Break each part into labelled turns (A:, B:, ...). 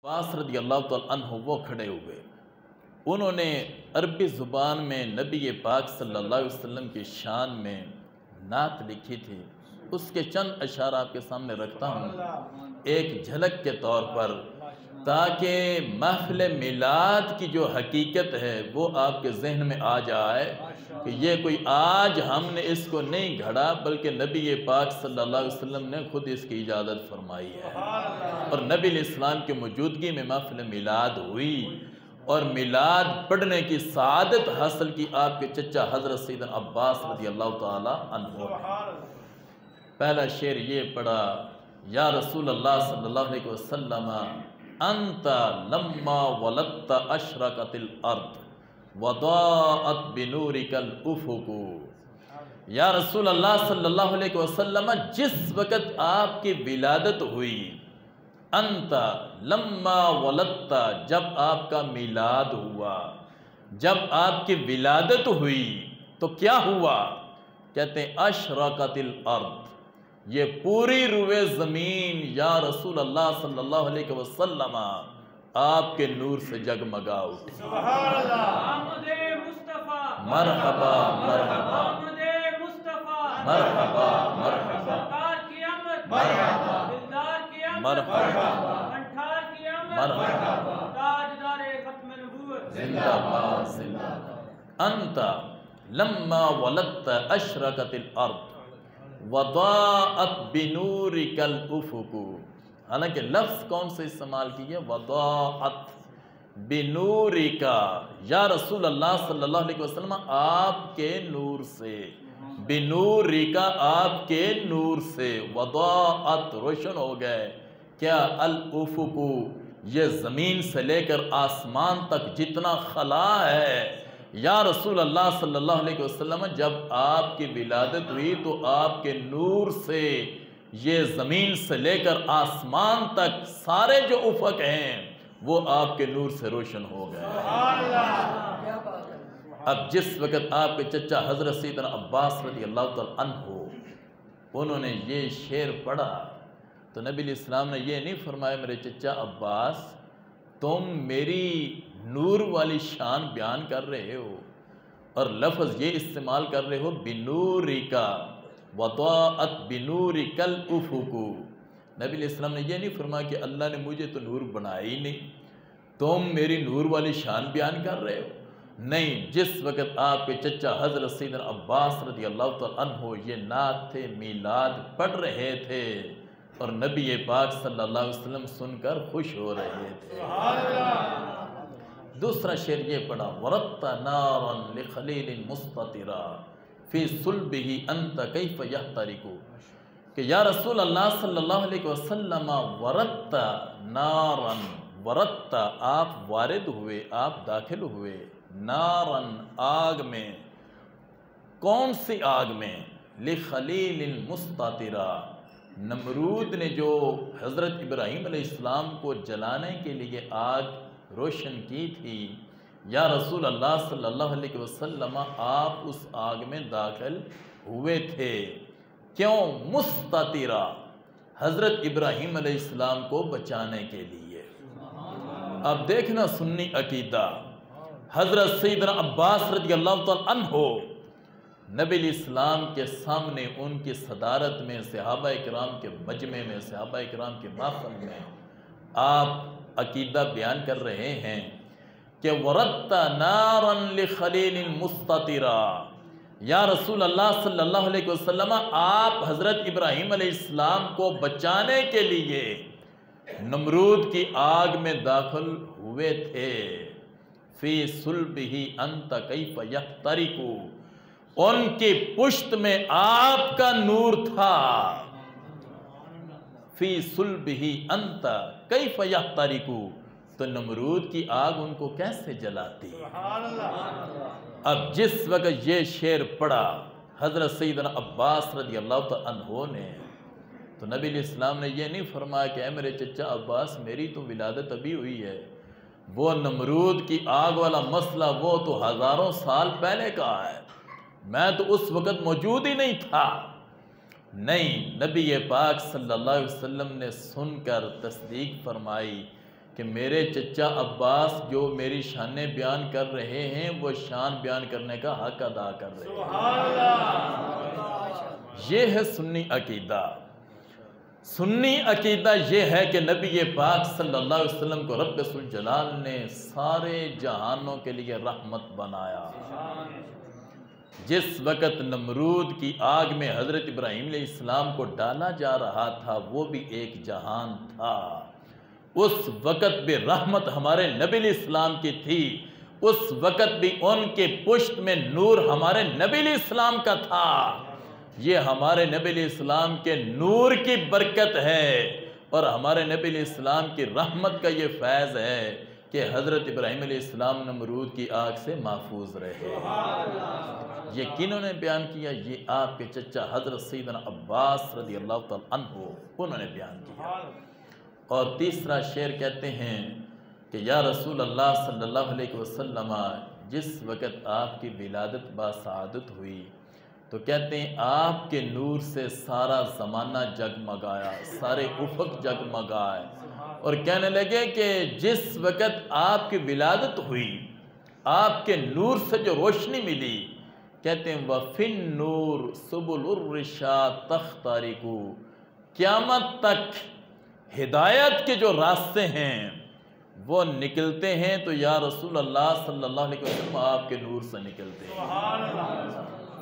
A: عباس رضی اللہ تعالیٰ عنہ وہ کھڑے ہوئے، انہوں نے عربی زبان میں نبی پاک صلی اللہ علیہ وسلم کی شان میں نعت لکھی تھی۔ اس کے چند اشعار آپ کے سامنے رکھتا ہوں ایک جھلک کے طور پر، تاکہ محفل میلاد کی جو حقیقت ہے وہ آپ کے ذہن میں آ جائے کہ یہ کوئی آج ہم نے اس کو نہیں گھڑا، بلکہ نبی پاک صلی اللہ علیہ وسلم نے خود اس کی اجازت فرمائی ہے، اور نبی علیہ السلام کی موجودگی میں محفل میلاد ہوئی اور میلاد پڑھنے کی سعادت حاصل کی آپ کے چچا حضرت سیدنا عباس رضی اللہ تعالی عنہ نے۔ پہلا شعر یہ پڑھا، یا رسول اللہ صلی اللہ علیہ وسلم انت لما ولدت اشرقت الارض وضاءت بنورک الافق۔ یا رسول اللہ صلی اللہ علیہ وسلم جس وقت آپ کی ولادت ہوئی، انت لما ولدت جب آپ کا میلاد ہوا، جب آپ کی ولادت ہوئی تو کیا ہوا؟ کہتے ہیں اشرقت الارض، یہ پوری روئے زمین یا رسول اللہ صلی اللہ علیہ وسلم آپ کے نور سے جگمگا اٹھی۔
B: سبحان اللہ،
A: مرحبا مرحبا مرحبا مرحبا مرحبا مرحبا زندہ باد زندہ باد۔ انت لما ولدت اشرقت الارض وضاءت بنورک الافق، حالانکہ لفظ کون سے استعمال کیے؟ وضاءت بنورک، یا رسول اللہ صلی اللہ علیہ وسلم آپ کے نور سے، بنورک آپ کے نور سے، وضاءت روشن ہو گئے، کیا الافق یہ زمین سے لے کر آسمان تک جتنا خلا ہے، یا رسول اللہ صلی اللہ علیہ وسلم جب آپ کی ولادت ہوئی تو آپ کے نور سے یہ زمین سے لے کر آسمان تک سارے جو افق ہیں وہ آپ کے نور سے روشن ہو گئے۔ اب جس وقت آپ کے چچا حضرت سیدنا عباس رضی اللہ تعالیٰ عنہ انہوں نے یہ شعر پڑھا تو نبی علیہ السلام نے یہ نہیں فرمایا میرے چچا عباس تم میری نور والی شان بیان کر رہے ہو اور لفظ یہ استعمال کر رہے ہو بنورک وضاءت بنورک الافق، نبی علیہ السلام نے یہ نہیں فرمایا کہ اللہ نے مجھے تو نور بنایا ہی نہیں، تم میری نور والی شان بیان کر رہے ہو۔ نہیں، جس وقت آپ کے چچا حضرت سیدنا عباس رضی اللہ تعالیٰ عنہ یہ نعت تھے، میلاد پڑھ رہے تھے اور نبی پاک صلی اللہ علیہ وسلم سن کر خوش ہو رہے تھے۔ دوسرا شعر یہ پڑھا، وَرَدْتَ نَارًا لِخَلِيلٍ مُسْتَطِرًا فِي صُلْبِهِ أَنْتَ كَيْفَ يَحْتَرِقُ، کہ یا رسول اللہ صلی اللہ علیہ وسلم وَرَدْتَ نَارًا، وَرَدْتَ آپ وارد ہوئے، آپ داخل ہوئے، نارن آگ میں، کون سی آگ میں؟ لِخَلِيلٍ مُسْتَطِرًا، نمرود نے جو حضرت ابراہیم علیہ السلام کو جلانے کے لیے آگ روشن کی تھی، یا رسول اللہ صلی اللہ علیہ وسلم آپ اس آگ میں داخل ہوئے تھے، کیوں؟ مستطرہ، حضرت ابراہیم علیہ السلام کو بچانے کے لیے۔ اب دیکھنا سنی عقیدہ، حضرت سیدنا عباس رضی اللہ تعالیٰ عنہ نبی علیہ السلام کے سامنے ان کی صدارت میں صحابہ اکرام کے مجمع میں، صحابہ اکرام کے محفل میں آپ عقیدہ بیان کر رہے ہیں کہ وَرَدْتَ نَارًا لِخَلِيلٍ مُسْتَطِرًا، یا رسول اللہ صلی اللہ علیہ وسلم آپ حضرت ابراہیم علیہ السلام کو بچانے کے لیے نمرود کی آگ میں داخل ہوئے تھے۔ فی صلبہ انت کیف یحترق، ان کی پشت میں آپ کا نور تھا۔ فی صلبہ انت کیف یحترق، تو نمرود کی آگ ان کو کیسے جلاتی؟ اب جس وقت یہ شعر پڑھا حضرت سیدنا عباس رضی اللہ عنہ نے تو نبی علیہ السلام نے یہ نہیں فرمایا کہ اے میرے چچا عباس میری تو ولادت ابھی ہوئی ہے، وہ نمرود کی آگ والا مسئلہ وہ تو ہزاروں سال پہلے کا ہے، میں تو اس وقت موجود ہی نہیں تھا۔ نہیں، نبی پاک صلی اللہ علیہ وسلم نے سن کر تصدیق فرمائی کہ میرے چچا عباس جو میری شانیں بیان کر رہے ہیں وہ شان بیان کرنے کا حق ادا کر رہے ہیں۔ یہ ہے سنی عقیدہ۔ سنی عقیدہ یہ ہے کہ نبی پاک صلی اللہ علیہ وسلم کو رب ذوالجلال نے سارے جہانوں کے لیے رحمت بنایا۔ جس وقت نمرود کی آگ میں حضرت ابراہیم علیہ السلام کو ڈالا جا رہا تھا وہ بھی ایک جہان تھا، اس وقت بھی رحمت ہمارے نبی علیہ السلام کی تھی، اس وقت بھی ان کے پشت میں نور ہمارے نبی علیہ السلام کا تھا۔ یہ ہمارے نبی علیہ السلام کے نور کی برکت ہے اور ہمارے نبی علیہ السلام کی رحمت کا یہ فیض ہے کہ حضرت ابراہیم علیہ السلام نمرود کی آگ سے محفوظ رہے۔ یہ کنہوں نے بیان کیا؟ یہ آپ کے چچا حضرت سیدنا عباس رضی اللہ تعالیٰ عنہ، انہوں نے بیان کیا۔ اور تیسرا شعر کہتے ہیں کہ یا رسول اللہ صلی اللہ علیہ وسلم جس وقت آپ کی ولادت باسعادت ہوئی تو کہتے ہیں آپ کے نور سے سارا زمانہ جگمگایا، سارے افق جگمگائے، اور کہنے لگے کہ جس وقت آپ کی ولادت ہوئی آپ کے نور سے جو روشنی ملی، کہتے ہیں وَفِي النُّورِ سُبُلُ الرِّشَادِ تَخْتَرِقُ، قیامت تک ہدایت کے جو راستے ہیں وہ نکلتے ہیں تو یا رسول اللہ صلی اللہ علیہ وسلم آپ کے نور سے نکلتے ہیں۔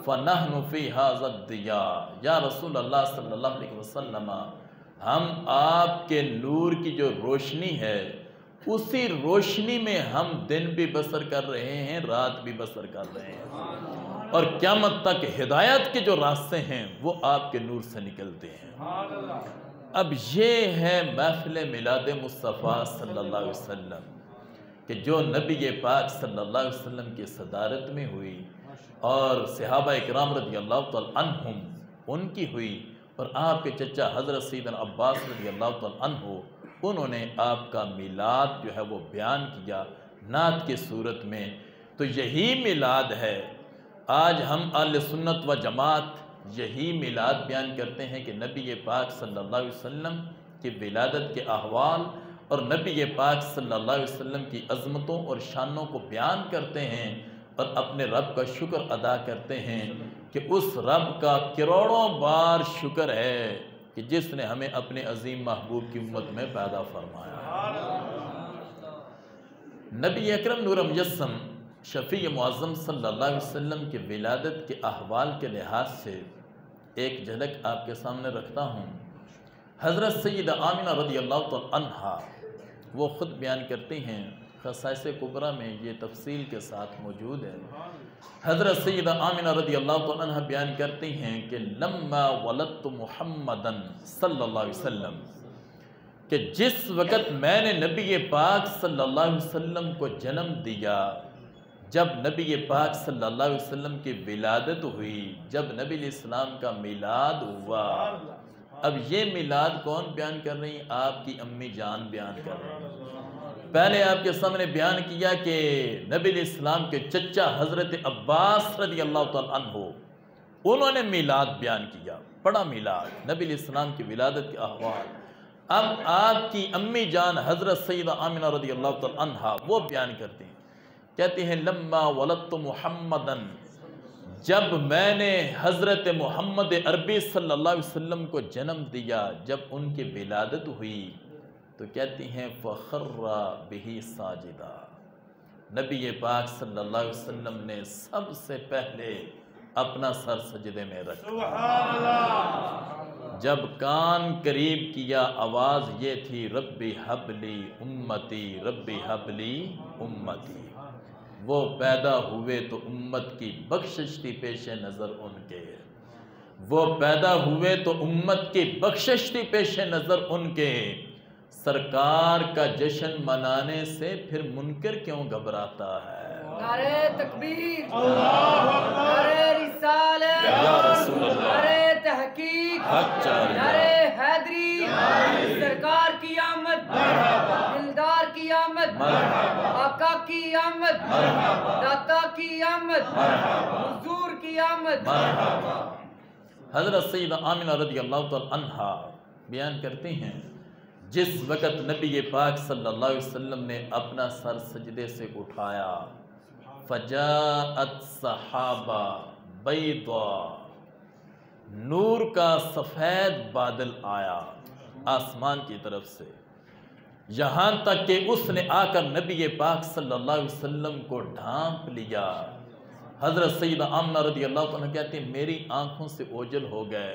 A: فَنَحْنُ فِي هَذَا الضِّيَاءِ، یا رسول اللہ صلی اللہ علیہ وسلم ہم آپ کے نور کی جو روشنی ہے اسی روشنی میں ہم دن بھی بسر کر رہے ہیں، رات بھی بسر کر رہے ہیں، اور قیامت تک ہدایت کے جو راستے ہیں وہ آپ کے نور سے نکلتے ہیں۔ اب یہ ہے محفل میلاد مصطفیٰ صلی اللہ علیہ وسلم کہ جو نبی پاک صلی اللہ علیہ وسلم کی صدارت میں ہوئی اور صحابہ اکرام رضی اللہ تعالیٰ عنہم ان کی ہوئی، اور آپ کے چچا حضرت سیدنا عباس رضی اللہ تعالیٰ عنہ انہوں نے آپ کا میلاد جو ہے وہ بیان کیا نعت کی صورت میں۔ تو یہی میلاد ہے، آج ہم اہل سنت و جماعت یہی میلاد بیان کرتے ہیں کہ نبی پاک صلی اللہ علیہ وسلم کی ولادت کے احوال اور نبی پاک صلی اللہ علیہ وسلم کی عظمتوں اور شانوں کو بیان کرتے ہیں اور اپنے رب کا شکر ادا کرتے ہیں کہ اس رب کا کروڑوں بار شکر ہے کہ جس نے ہمیں اپنے عظیم محبوب کی امت میں پیدا فرمایا۔ نبی اکرم نور مجسم شفیع معظم صلی اللہ علیہ وسلم کی ولادت کے احوال کے لحاظ سے ایک جھلک آپ کے سامنے رکھتا ہوں۔ حضرت سیدہ آمنہ رضی اللہ تعالیٰ عنہا وہ خود بیان کرتی ہیں، خصائص کبریٰ میں یہ تفصیل کے ساتھ موجود ہے۔ حضرت سیدہ آمنہ رضی اللہ تعالیٰ عنہ بیان کرتی ہیں کہ لما ولدت محمدًا صلی اللہ علیہ وسلم، کہ جس وقت میں نے نبی پاک صلی اللہ علیہ وسلم کو جنم دیا، جب نبی پاک صلی اللہ علیہ وسلم کی ولادت ہوئی، جب نبی علیہ السلام کا میلاد ہوا۔ اب یہ میلاد کون بیان کر رہی ہیں؟ آپ کی امی جان بیان کر رہی ہیں۔ پہلے آپ کے سامنے بیان کیا کہ نبی علیہ السلام کے چچا حضرت عباس رضی اللہ تعالیٰ عنہ انہوں نے میلاد بیان کیا، بڑا میلاد، نبی علیہ السلام کی ولادت کے احوال۔ اب آپ کی امی جان حضرت سیدہ آمنہ رضی اللہ تعالیٰ عنہا وہ بیان کرتی ہیں، کہتے ہیں لما ولدت محمدًا، جب میں نے حضرت محمد عربی صلی اللہ علیہ وسلم کو جنم دیا، جب ان کی ولادت ہوئی تو کہتی ہیں فخر بہ ساجدا، نبی پاک صلی اللہ علیہ وسلم نے سب سے پہلے اپنا سر سجدے میں رکھا۔ جب کان قریب کیا آواز یہ تھی ربی حبلی امتی، ربی حبلی امتی، وہ پیدا ہوئے تو امت کی بخشش تھی پیش نظر ان کے، وہ پیدا ہوئے تو امت کی بخشش تھی پیش نظر ان کے، سرکار کا جشن منانے سے پھر منکر کیوں گھبراتا ہے؟
C: نعرہ تکبیر، نعرہ رسالت،
A: یا رسول اللہ،
C: نعرہ تحقیق،
A: حق جاری،
C: نعرہ حیدری، سرکار کی آمد، دلدار کی آمد، آقا کی آمد، داتا کی آمد، حضور کی آمد۔
A: حضرت سیدہ آمنہ رضی اللہ تعالیٰ عنہا بیان کرتے ہیں جس وقت نبی پاک صلی اللہ علیہ وسلم نے اپنا سر سجدے سے اٹھایا، فجاءت صحابہ بیضاء، نور کا سفید بادل آیا آسمان کی طرف سے، یہاں تک کہ اس نے آ کر نبی پاک صلی اللہ علیہ وسلم کو ڈھانپ لیا۔ حضرت سیدہ آمنہ رضی اللہ عنہ کہتے ہیں میری آنکھوں سے اوجھل ہو گئے۔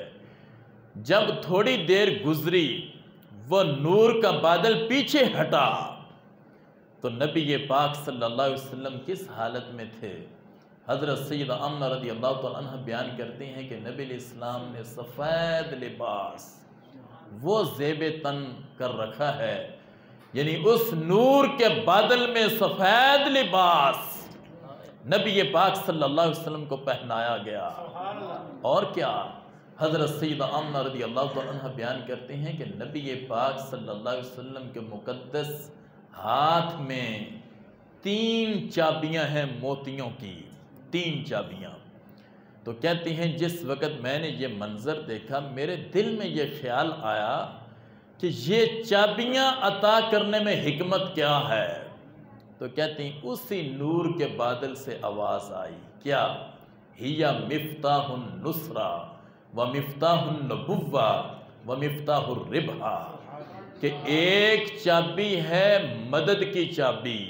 A: جب تھوڑی دیر گزری وہ نور کا بادل پیچھے ہٹا تو نبی پاک صلی اللہ علیہ وسلم کس حالت میں تھے؟ حضرت سیدہ آمنہ رضی اللہ عنہ بیان کرتے ہیں کہ نبی علیہ السلام نے سفید لباس وہ زیب تن کر رکھا ہے، یعنی اس نور کے بادل میں سفید لباس نبی پاک صلی اللہ علیہ وسلم کو پہنایا گیا۔ اور کیا؟ حضرت سیدہ آمنہ رضی اللہ عنہ بیان کرتے ہیں کہ نبی پاک صلی اللہ علیہ وسلم کے مقدس ہاتھ میں 3 چابیاں ہیں موتیوں کی، 3 چابیاں۔ تو کہتے ہیں جس وقت میں نے یہ منظر دیکھا میرے دل میں یہ خیال آیا کہ یہ چابیاں عطا کرنے میں حکمت کیا ہے؟ تو کہتے ہیں اسی نور کے بادل سے آواز آئی، کیا؟ ہِیَ مفتاح النصرہ ومفتاح النبوہ ومفتاح الربحہ، کہ ایک چابی ہے مدد کی چابی،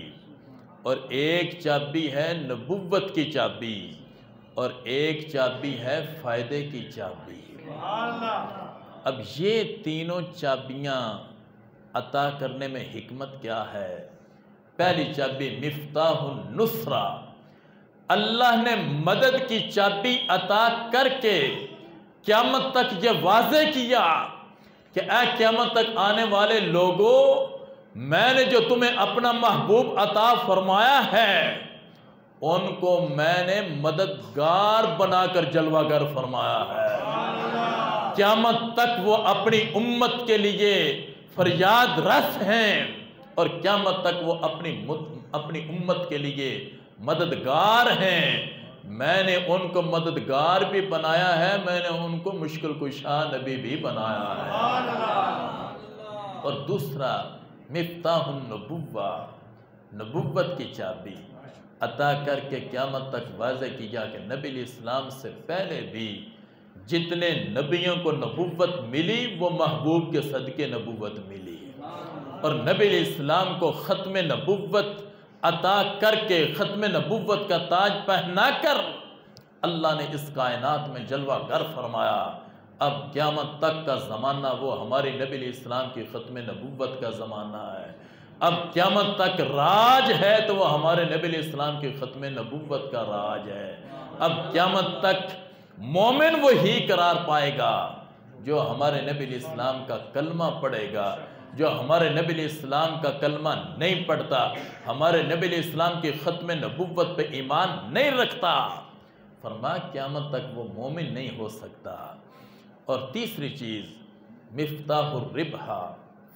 A: اور ایک چابی ہے نبوت کی چابی، اور ایک چابی ہے فائدے کی چابی۔ اب یہ تینوں چابیاں عطا کرنے میں حکمت کیا ہے؟ پہلی چابی مفتاح النصرہ، اللہ نے مدد کی چابی عطا کر کے قیامت تک یہ واضح کیا کہ اے قیامت تک آنے والے لوگوں، میں نے جو تمہیں اپنا محبوب عطا فرمایا ہے ان کو میں نے مددگار بنا کر جلوہ گر فرمایا ہے۔ قیامت تک وہ اپنی امت کے لیے فریاد رس ہیں، اور قیامت تک وہ اپنی امت کے لیے مددگار ہیں۔ میں نے ان کو مددگار بھی بنایا ہے، میں نے ان کو مشکل کشا نبی بھی بنایا ہے۔ اور دوسرا مفتاح النبوہ، نبوت کی چابی عطا کر کے قیامت تک واضح کیا کہ نبی علیہ السلام سے پہلے بھی جتنے نبیوں کو نبوت ملی وہ محبوب کے صدقے نبوت ملی، اور نبی علیہ السلام کو ختم نبوت عطا کر کے ختم نبوت کا تاج پہنا کر اللہ نے اس کائنات میں جلوہ گر فرمایا۔ اب قیامت تک کا زمانہ وہ ہمارے نبی علیہ السلام کی ختم نبوت کا زمانہ ہے۔ اب قیامت تک راج ہے تو وہ ہمارے نبی علیہ السلام کی ختم نبوت کا راج ہے۔ اب قیامت تک مومن وہی قرار پائے گا جو ہمارے نبی علیہ السلام کا کلمہ پڑھے گا۔ جو ہمارے نبی علیہ السلام کا کلمہ نہیں پڑھتا، ہمارے نبی علیہ السلام کی ختم نبوت پہ ایمان نہیں رکھتا، فرمایا قیامت تک وہ مومن نہیں ہو سکتا۔ اور تیسری چیز مفتاح الربحہ،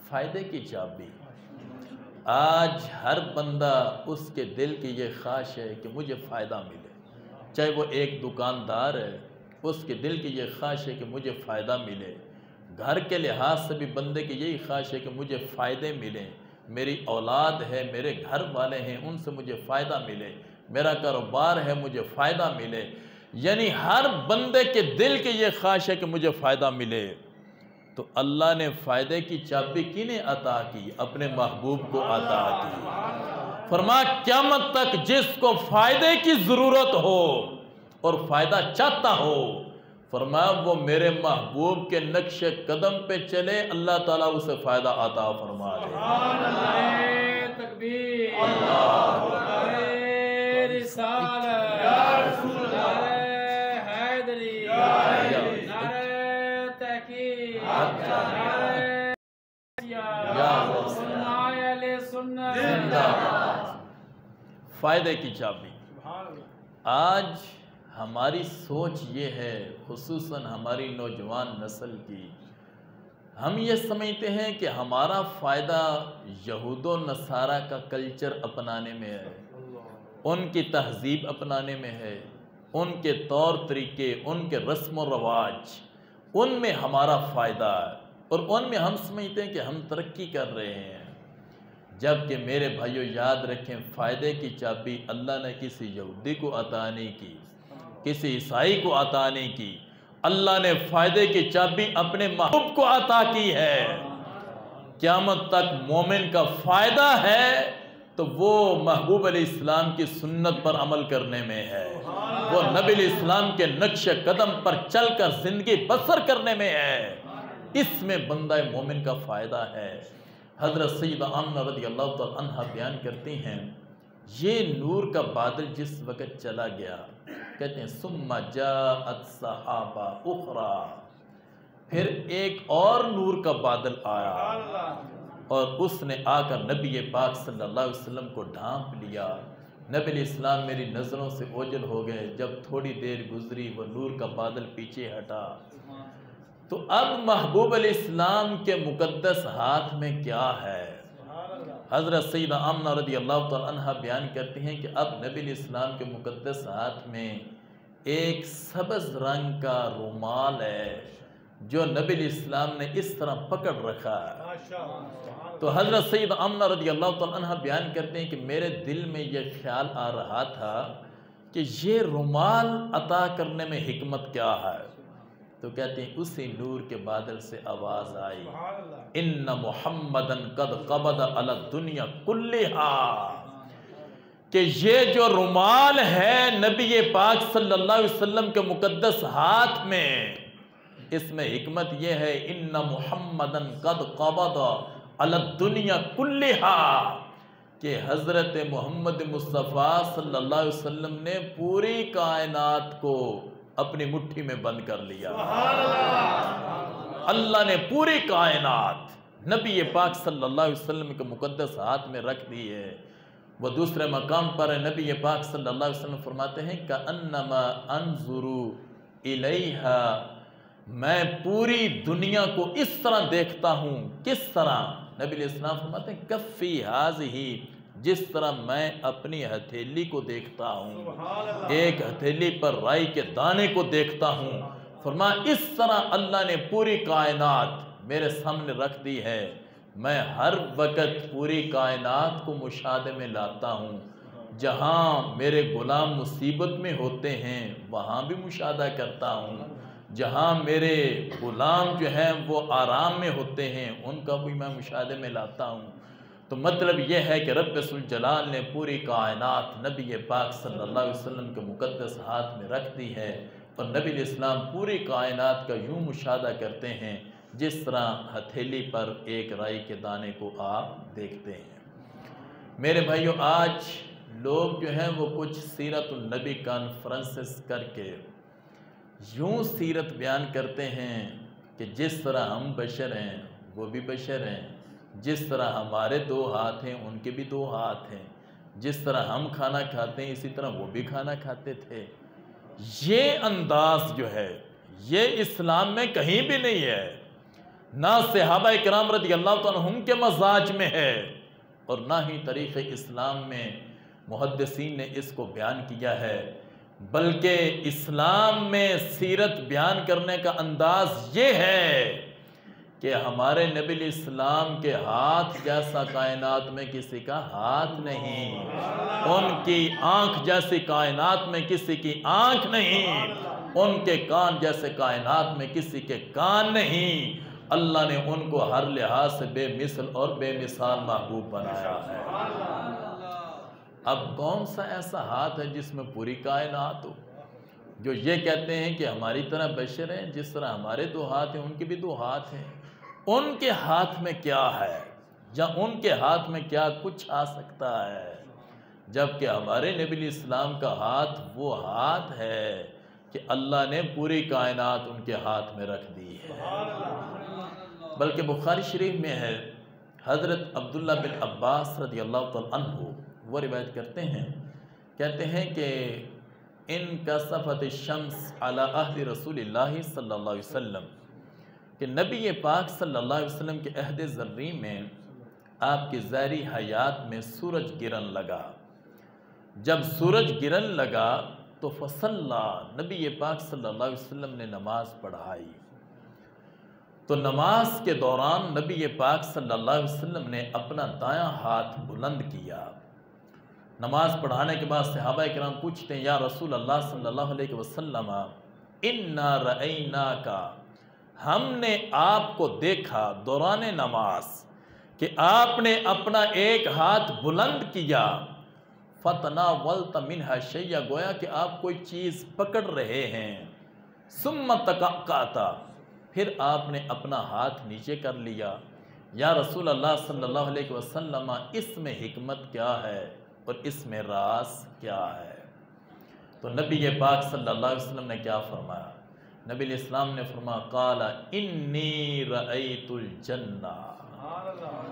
A: فائدے کی چابی۔ آج ہر بندہ اس کے دل کی یہ خواہش ہے کہ مجھے فائدہ ملے، چاہے وہ ایک دکاندار ہے اس کے دل کی یہ خواہش ہے کہ مجھے فائدہ ملے، گھر کے لحاظ سے بھی بندے کی یہی خواہش ہے کہ مجھے فائدے ملیں، میری اولاد ہے، میرے گھر والے ہیں، ان سے مجھے فائدہ ملے، میرا کاروبار ہے مجھے فائدہ ملے، یعنی ہر بندے کے دل کی یہ خواہش ہے کہ مجھے فائدہ ملے۔ تو اللہ نے فائدے کی چابی کنہیں عطا کی؟ اپنے محبوب کو عطا کی۔ فرمایا قیامت تک جس کو فائدے کی ضرورت ہو اور فائدہ چاہتا ہو، فرمایا وہ میرے محبوب کے نقش قدم پہ چلے، اللہ تعالیٰ اسے فائدہ عطا فرما دے۔
B: سبحان اللہ، تکبیر، اللہ اکبر، رسالت، یا رسول اللہ، نعرہ حیدری، نعرہ تحقیق، نعرہ اہل سنت۔
A: فائدے کی چابی۔ آج ہماری سوچ یہ ہے، خصوصاً ہماری نوجوان نسل کی، ہم یہ سمجھتے ہیں کہ ہمارا فائدہ یہود و نصارہ کا کلچر اپنانے میں ہے، ان کی تہذیب اپنانے میں ہے، ان کے طور طریقے، ان کے رسم و رواج، ان میں ہمارا فائدہ ہے۔ اور ان میں ہم سمجھتے ہیں کہ ہم ترقی کر رہے ہیں، جبکہ میرے بھائیوں یاد رکھیں فائدے کی چابی اللہ نے کسی یہودی کو عطا نہیں کی، کسی عیسائی کو عطا نہیں کی، اللہ نے فائدے کی چابی اپنے محبوب کو عطا کی ہے۔ قیامت تک مومن کا فائدہ ہے تو وہ محبوب علیہ السلام کی سنت پر عمل کرنے میں ہے، وہ نبی علیہ السلام کے نقش قدم پر چل کر زندگی بسر کرنے میں ہے، اس میں بندہ مومن کا فائدہ ہے۔ حضرت سیدہ آمنہ رضی اللہ تعالی عنہ بیان کرتی ہیں یہ نور کا بادل جس وقت چلا گیا، کہتے ہیں ثم جاءت صحابہ اخرى، پھر ایک اور نور کا بادل آیا اور اس نے آ کر نبی پاک صلی اللہ علیہ وسلم کو ڈھانپ لیا۔ نبی علیہ السلام میری نظروں سے اوجھل ہو گئے، جب تھوڑی دیر گزری وہ نور کا بادل پیچھے ہٹا، تو اب محبوب علیہ السلام کے مقدس ہاتھ میں کیا ہے؟ حضرت سیدہ آمنہ رضی اللہ تعالی عنہ بیان کرتی ہیں کہ اب نبی علیہ السلام کے مقدس ہاتھ میں ایک سبز رنگ کا رومال ہے جو نبی علیہ السلام نے اس طرح پکڑ رکھا ہے۔ تو حضرت سیدہ آمنہ رضی اللہ تعالی عنہ بیان کرتے ہیں کہ میرے دل میں یہ خیال آ رہا تھا کہ یہ رومال عطا کرنے میں حکمت کیا ہے؟ تو کہتے ہیں اسی نور کے بادل سے آواز آئی ان محمدن قد قبض علی الدنیا کلہا، کہ یہ جو رومال ہے نبی پاک صلی اللہ علیہ وسلم کے مقدس ہاتھ میں، اس میں حکمت یہ ہے ان محمدن قد قبض علی الدنیا کلہا، کہ حضرت محمد مصطفیٰ صلی اللہ علیہ وسلم نے پوری کائنات کو اپنی مٹھی میں بند کر لیا۔ اللہ نے پوری کائنات نبی پاک صلی اللہ علیہ وسلم کے مقدس ہاتھ میں رکھ دی ہے۔ وہ دوسرے مقام پر نبی پاک صلی اللہ علیہ وسلم فرماتے ہیں کأنما انظر الیہا، میں پوری دنیا کو اس طرح دیکھتا ہوں۔ کس طرح؟ نبی علیہ السلام فرماتے ہیں کفی ہذہ، جس طرح میں اپنی ہتھیلی کو دیکھتا ہوں، ایک ہتھیلی پر رائی کے دانے کو دیکھتا ہوں، فرمایا اس طرح اللہ نے پوری کائنات میرے سامنے رکھ دی ہے، میں ہر وقت پوری کائنات کو مشاہدے میں لاتا ہوں، جہاں میرے غلام مصیبت میں ہوتے ہیں وہاں بھی مشاہدہ کرتا ہوں، جہاں میرے غلام جو ہیں وہ آرام میں ہوتے ہیں ان کا بھی میں مشاہدے میں لاتا ہوں۔ تو مطلب یہ ہے کہ رب ذوالجلال نے پوری کائنات نبی پاک صلی اللہ علیہ وسلم کے مقدس ہاتھ میں رکھ دی ہے، اور نبی علیہ السلام پوری کائنات کا یوں مشاہدہ کرتے ہیں جس طرح ہتھیلی پر ایک رائی کے دانے کو آپ دیکھتے ہیں۔ میرے بھائیو آج لوگ جو ہیں وہ کچھ سیرت النبی کانفرنسز کر کے یوں سیرت بیان کرتے ہیں کہ جس طرح ہم بشر ہیں وہ بھی بشر ہیں، جس طرح ہمارے دو ہاتھ ہیں ان کے بھی دو ہاتھ ہیں، جس طرح ہم کھانا کھاتے ہیں اسی طرح وہ بھی کھانا کھاتے تھے۔ یہ انداز جو ہے یہ اسلام میں کہیں بھی نہیں ہے، نہ صحابہ کرام رضی اللہ تعالیٰ عنہم کے مزاج میں ہے، اور نہ ہی طریق اسلام میں محدثین نے اس کو بیان کیا ہے، بلکہ اسلام میں سیرت بیان کرنے کا انداز یہ ہے کہ ہمارے نبی علیہ السلام کے ہاتھ جیسا کائنات میں کسی کا ہاتھ نہیں، ان کی آنکھ جیسی کائنات میں کسی کی آنکھ نہیں، ان کے کان جیسے کائنات میں کسی کے کان نہیں، اللہ نے ان کو ہر لحاظ سے بے مثل اور بے مثال محبوب بنایا ہے۔ اب کون سا ایسا ہاتھ ہے جس میں پوری کائنات ہو؟ جو یہ کہتے ہیں کہ ہماری طرح بشر ہیں، جس طرح ہمارے دو ہاتھ ہیں ان کے بھی دو ہاتھ ہیں، ان کے ہاتھ میں کیا ہے یا ان کے ہاتھ میں کیا کچھ آ سکتا ہے، جبکہ ہمارے نبی علیہ السلام کا ہاتھ وہ ہاتھ ہے کہ اللہ نے پوری کائنات ان کے ہاتھ میں رکھ دی ہے۔ بلکہ بخاری شریف میں ہے، حضرت عبداللہ بن عباس رضی اللہ تعالی عنہ وہ روایت کرتے ہیں، کہتے ہیں کہ ان کسفت الشمس علی عہد رسول اللہ صلی اللہ علیہ وسلم، کہ نبی پاک صلی اللہ علیہ وسلم کے عہد ذری میں آپ کی ظاہری حیات میں سورج گرن لگا۔ جب سورج گرن لگا تو فصلی، نبی پاک صلی اللہ علیہ وسلم نے نماز پڑھائی، تو نماز کے دوران نبی پاک صلی اللہ علیہ وسلم نے اپنا دایاں ہاتھ بلند کیا۔ نماز پڑھانے کے بعد صحابہ کرام پوچھتے ہیں یا رسول اللہ صلی اللہ علیہ وسلم انا رأیناک، ہم نے آپ کو دیکھا دوران نماز کہ آپ نے اپنا ایک ہاتھ بلند کیا، فتناولت منہا شیئا، گویا کہ آپ کوئی چیز پکڑ رہے ہیں، ثم تقعقعت، پھر آپ نے اپنا ہاتھ نیچے کر لیا۔ یا رسول اللہ صلی اللہ علیہ وسلم اس میں حکمت کیا ہے اور اس میں راز کیا ہے؟ تو نبی پاک صلی اللہ علیہ وسلم نے کیا فرمایا؟ نبی علیہ السلام نے فرمایا قال انی رأیت الجنہ۔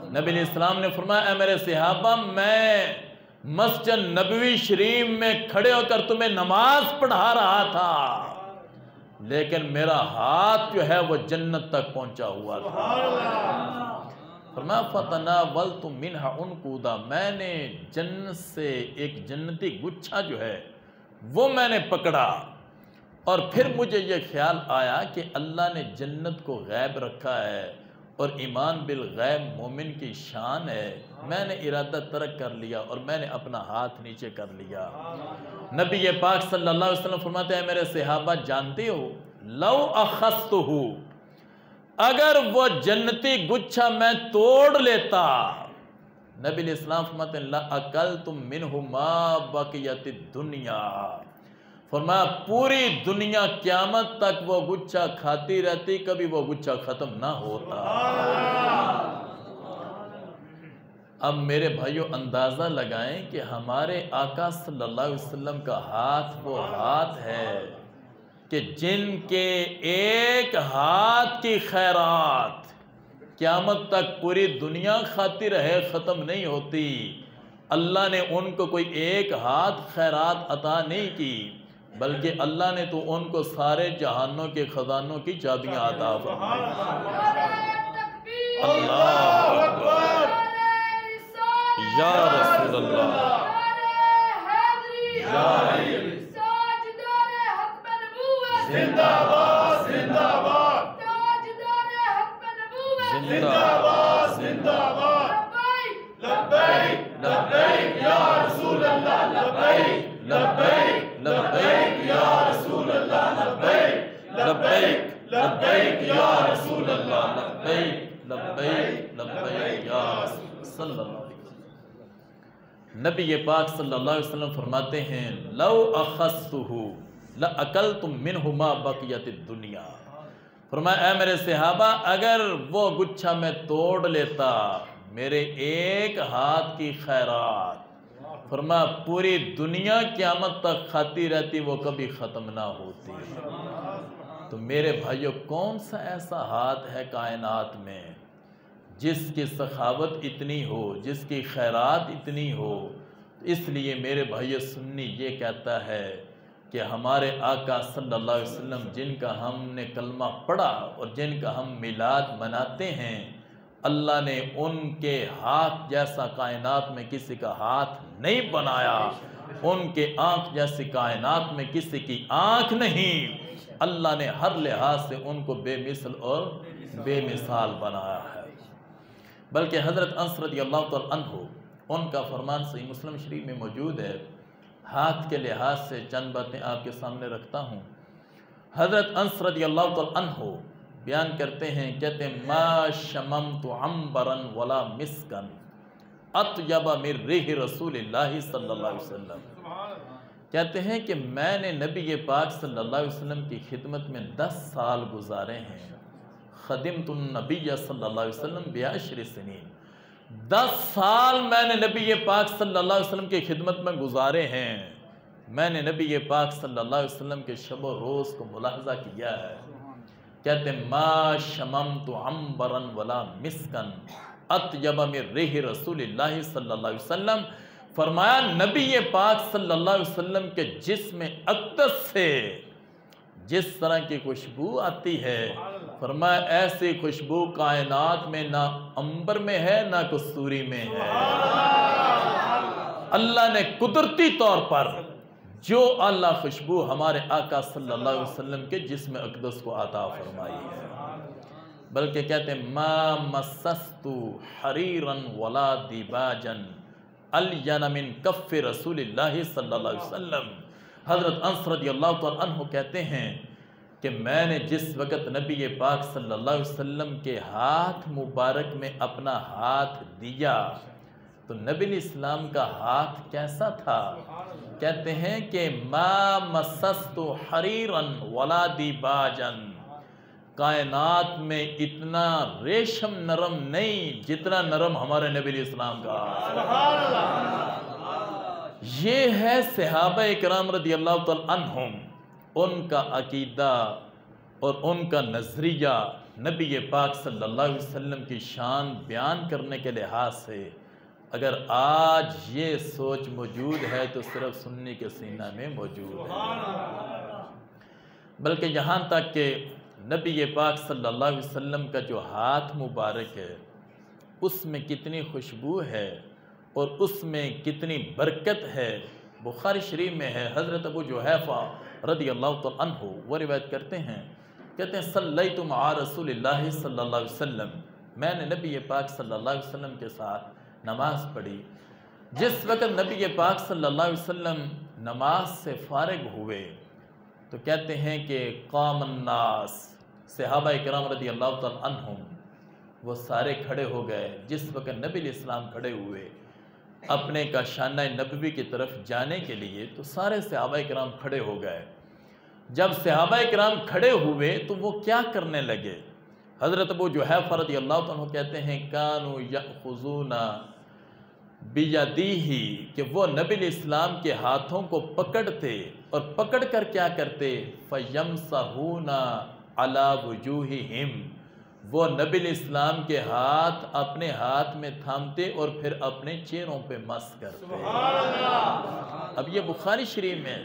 A: نبی علیہ السلام نے فرمایا اے میرے صحابہ، میں مسجد نبوی شریف میں کھڑے ہو کر تمہیں نماز پڑھا رہا تھا، لیکن میرا ہاتھ جو ہے وہ جنت تک پہنچا ہوا تھا۔ فرمایا فتناولت منہا عنقودا، میں نے جنت سے ایک جنتی گچھا جو ہے وہ میں نے پکڑا، اور پھر مجھے یہ خیال آیا کہ اللہ نے جنت کو غیب رکھا ہے اور ایمان بالغیب مومن کی شان ہے، میں نے ارادہ ترک کر لیا اور میں نے اپنا ہاتھ نیچے کر لیا۔ نبی پاک صلی اللہ علیہ وسلم فرماتے ہیں میرے صحابہ جانتے ہو لو اخذتہ، اگر وہ جنتی گچھا میں توڑ لیتا، نبی علیہ السلام فرماتے ہیں لَأَكَلْتُ مِنْهُ مَا بَقِيَتِ الدُّنْيَا، فرمایا پوری دنیا قیامت تک وہ گچھا کھاتی رہتی، کبھی وہ گچھا ختم نہ ہوتا۔ اب میرے بھائیو اندازہ لگائیں کہ ہمارے آقا صلی اللہ علیہ وسلم کا ہاتھ وہ ہاتھ ہے کہ جن کے ایک ہاتھ کی خیرات قیامت تک پوری دنیا کھاتی رہے، ختم نہیں ہوتی۔ اللہ نے ان کو کوئی ایک ہاتھ خیرات عطا نہیں کی، بلکہ اللہ نے تو ان کو سارے جہانوں کے خزانوں کی چابیاں عطا فرمائی۔ اللہ اکبر، یا رسول اللہ،
D: زندہ باد زندہ باد، زندہ باد زندہ باد، لبیک لبیک یا رسول اللہ، لبیک لبیک لبیک یا رسول اللہ، لبیک لبیک لبیک یا رسول اللہ،
A: لبیک لبیک لبیک یا رسول صلی اللہ علیہ وسلم۔ نبی پاک صلی اللہ علیہ وسلم فرماتے ہیں لو اخذتہ لَأَكَلْتُ مِنْهُ مَا بَقِيَتِ الدُّنْيَا، فرمایا اے میرے صحابہ اگر وہ گچھا میں توڑ لیتا میرے ایک ہاتھ کی خیرات، فرمایا پوری دنیا قیامت تک کھاتی رہتی، وہ کبھی ختم نہ ہوتی۔ تو میرے بھائیو کون سا ایسا ہاتھ ہے کائنات میں جس کی سخاوت اتنی ہو، جس کی خیرات اتنی ہو؟ اس لیے میرے بھائیو سنی یہ کہتا ہے کہ ہمارے آقا صلی اللہ علیہ وسلم جن کا ہم نے کلمہ پڑھا اور جن کا ہم میلاد مناتے ہیں، اللہ نے ان کے ہاتھ جیسا کائنات میں کسی کا ہاتھ نہیں بنایا، ان کے آنکھ جیسی کائنات میں کسی کی آنکھ نہیں، اللہ نے ہر لحاظ سے ان کو بے مثل اور بے مثال بنایا ہے۔ بلکہ حضرت انس رضی اللہ تعالیٰ عنہ، ان کا فرمان صحیح مسلم شریف میں موجود ہے، ہاتھ کے لحاظ سے چند باتیں آپ کے سامنے رکھتا ہوں۔ حضرت انس رضی اللہ تعالیٰ عنہ بیان کرتے ہیں، کہتے ہیں ما شممت عنبرا ولا مسکن اطیب من ریح رسول اللہ صلی اللہ علیہ وسلم، کہتے ہیں کہ میں نے نبی پاک صلی اللہ علیہ وسلم کی خدمت میں 10 سال گزارے ہیں۔ خدمت النبی صلی اللہ علیہ وسلم بعشر سنین، 10 سال میں نے نبی پاک صلی اللہ علیہ وسلم کی خدمت میں گزارے ہیں۔ میں نے نبی پاک صلی اللہ علیہ وسلم کے شب و روز کو ملاحظہ کیا ہے۔ کہتے ہیں ما شممت عنبرا ولا مسکن اطیب من ریح رسول اللہ صلی اللہ علیہ وسلم، فرمایا نبی پاک صلی اللہ علیہ وسلم کے جسم اقدس سے جس طرح کی خوشبو آتی ہے، فرمایا ایسی خوشبو کائنات میں نہ عنبر میں ہے نہ کستوری میں ہے۔ اللہ نے قدرتی طور پر جو اللہ خوشبو ہمارے آقا صلی اللہ علیہ وسلم کے جسم اقدس کو عطا فرمائی ہے۔ بلکہ کہتے ہیں ما مسست حریرا ولا دیباجا الین من کف رسول اللہ صلی اللہ علیہ وسلم۔ حضرت انس رضی اللہ تعالیٰ عنہ کہتے ہیں کہ میں نے جس وقت نبی پاک صلی اللہ علیہ وسلم کے ہاتھ مبارک میں اپنا ہاتھ دیا تو نبی الاسلام کا ہاتھ کیسا تھا؟ کہتے ہیں کہ ما مسست حریرا ولا دیباجا، کائنات میں اتنا ریشم نرم نہیں جتنا نرم ہمارے نبی علیہ السلام کا ہاتھ۔ یہ ہے صحابہ اکرام رضی اللہ تعالی عنہم، ان کا عقیدہ اور ان کا نظریہ نبی پاک صلی اللہ علیہ وسلم کی شان بیان کرنے کے لحاظ سے اگر آج یہ سوچ موجود ہے تو صرف سنی کے سینہ میں موجود ہے، بلکہ یہاں تک کہ نبی پاک صلی اللہ علیہ وسلم کا جو ہاتھ مبارک ہے اس میں کتنی خوشبو ہے اور اس میں کتنی برکت ہے۔ بخاری شریف میں ہے، حضرت ابو جحیفہ رضی اللہ تعالیٰ عنہ وہ روایت کرتے ہیں، کہتے ہیں صلیت مع رسول اللہ صلی اللہ علیہ وسلم، میں نے نبی پاک صلی اللہ علیہ وسلم کے ساتھ نماز پڑھی۔ جس وقت نبی پاک صلی اللہ علیہ وسلم نماز سے فارغ ہوئے تو کہتے ہیں کہ قام الناس، صحابہ اکرام رضی اللہ تعالیٰ عنہم وہ سارے کھڑے ہو گئے۔ جس وقت نبی علیہ السلام کھڑے ہوئے اپنے کاشانہ نبوی کی طرف جانے کے لیے تو سارے صحابہ اکرام کھڑے ہو گئے۔ جب صحابہ اکرام کھڑے ہوئے تو وہ کیا کرنے لگے؟ حضرت ابو جحیفہ رضی اللہ عنہ کہتے ہیں کانوا یأخذون بیدیہ، کہ وہ نبی علیہ السلام کے ہاتھوں کو پکڑتے اور پکڑ کر کیا کرتے فیمسحون علی وجوہہم، وہ نبی علیہ السلام کے ہاتھ اپنے ہاتھ میں تھامتے اور پھر اپنے چہروں پہ مس کرتے۔ اب یہ بخاری شریف میں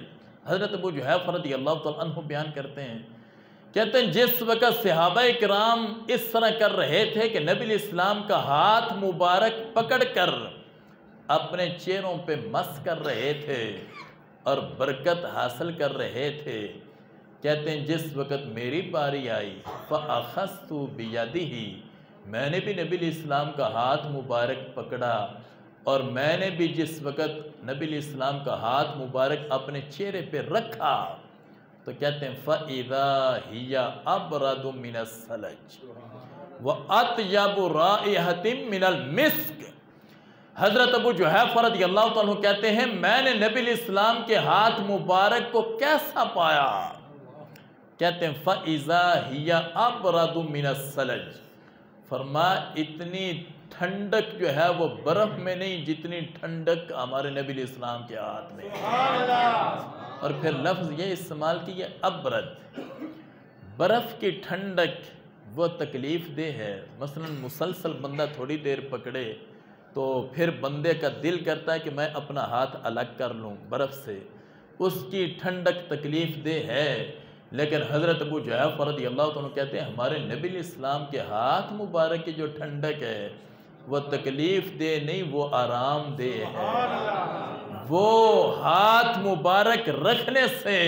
A: حضرت ابو جحیفہ رضی اللہ تعالیٰ عنہ بیان کرتے ہیں، کہتے ہیں جس وقت صحابہ کرام اس طرح کر رہے تھے کہ نبی علیہ السلام کا ہاتھ مبارک پکڑ کر اپنے چہروں پہ مس کر رہے تھے اور برکت حاصل کر رہے تھے، کہتے ہیں جس وقت میری باری آئی فَأَخَذْتُ بِيَدِهِ، میں نے بھی نبی علیہ السلام کا ہاتھ مبارک پکڑا اور میں نے بھی جس وقت نبی علیہ السلام کا ہاتھ مبارک اپنے چہرے پہ رکھا تو کہتے ہیں فَإِذَا هِيَ أَبْرَدُ مِنَ الثَّلَجِ وَأَطْيَبُ رَائِحَةٍ مِنَ الْمِسْكِ۔ حضرت ابو جحیفہ رضی اللہ عنہ کہتے ہیں میں نے نبی علیہ السلام کے ہاتھ مبارک کو کیسا پایا؟ کہتے ہیں فَإِذَا هِيَ أَبْرَدُ مِنَ الثَّلَجِ، فرمایا اتنی ٹھنڈک جو ہے وہ برف میں نہیں جتنی ٹھنڈک ہمارے نبی علیہ السلام کے ہاتھ میں۔ اور پھر لفظ یہ استعمال کی ہے ابرد، برف کی ٹھنڈک وہ تکلیف دہ ہے، مثلا مسلسل بندہ تھوڑی دیر پکڑے تو پھر بندے کا دل کرتا ہے کہ میں اپنا ہاتھ الگ کر لوں برف سے، اس کی ٹھنڈک تکلیف دہ ہے۔ لیکن حضرت ابو جحیفہ رضی اللہ عنہ کہتے ہیں ہمارے نبی علیہ السلام کے ہاتھ مبارک کی جو ٹھنڈک ہے وہ تکلیف دہ نہیں، وہ آرام دہ ہے۔ وہ ہاتھ مبارک رکھنے سے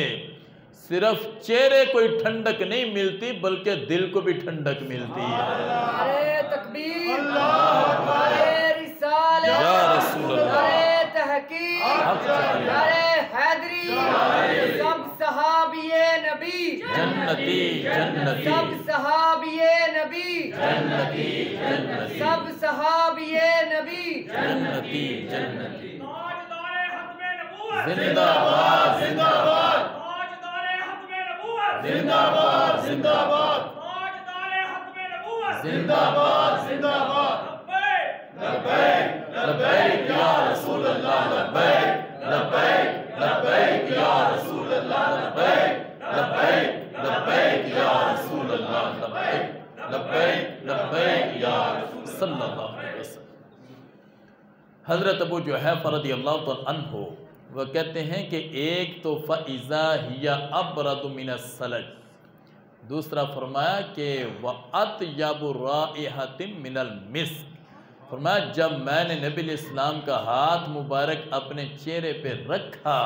A: صرف چہرے کوئی ٹھنڈک نہیں ملتی بلکہ دل کو بھی ٹھنڈک ملتی ہے۔
C: نعرہ تکبیر، نعرہ رسالت،
A: یا رسول اللہ،
C: نعرہ تحقیق، نعرہ حیدری، سب صحابی نبی
A: جنتی جنتی،
C: سب صحابی نبی
A: جنتی جنتی،
C: سب صحابی نبی
A: جنتی جنتی،
D: زندہ
A: زندہ باد
D: زندہ باد زندہ باد زندہ باد زندہ باد زندہ باد لبیک لبیک یا رسول اللہ، لبیک لبیک لبیک یا رسول اللہ، لبیک لبیک لبیک یا رسول اللہ، لبیک لبیک لبیک یا
A: صلی اللہ علیہ وسلم۔ حضرت ابو جحیفہ رضی اللہ تعالیٰ عنہ وہ کہتے ہیں کہ ایک تو فَإِذَا هِيَ أَبْرَدُ مِنَ الثَّلَجِ، دوسرا فرمایا کہ وَأَطْيَبُ رَائِحَةٍ مِنَ الْمِسْكِ، فرمایا جب میں نے نبی علیہ السلام کا ہاتھ مبارک اپنے چہرے پہ رکھا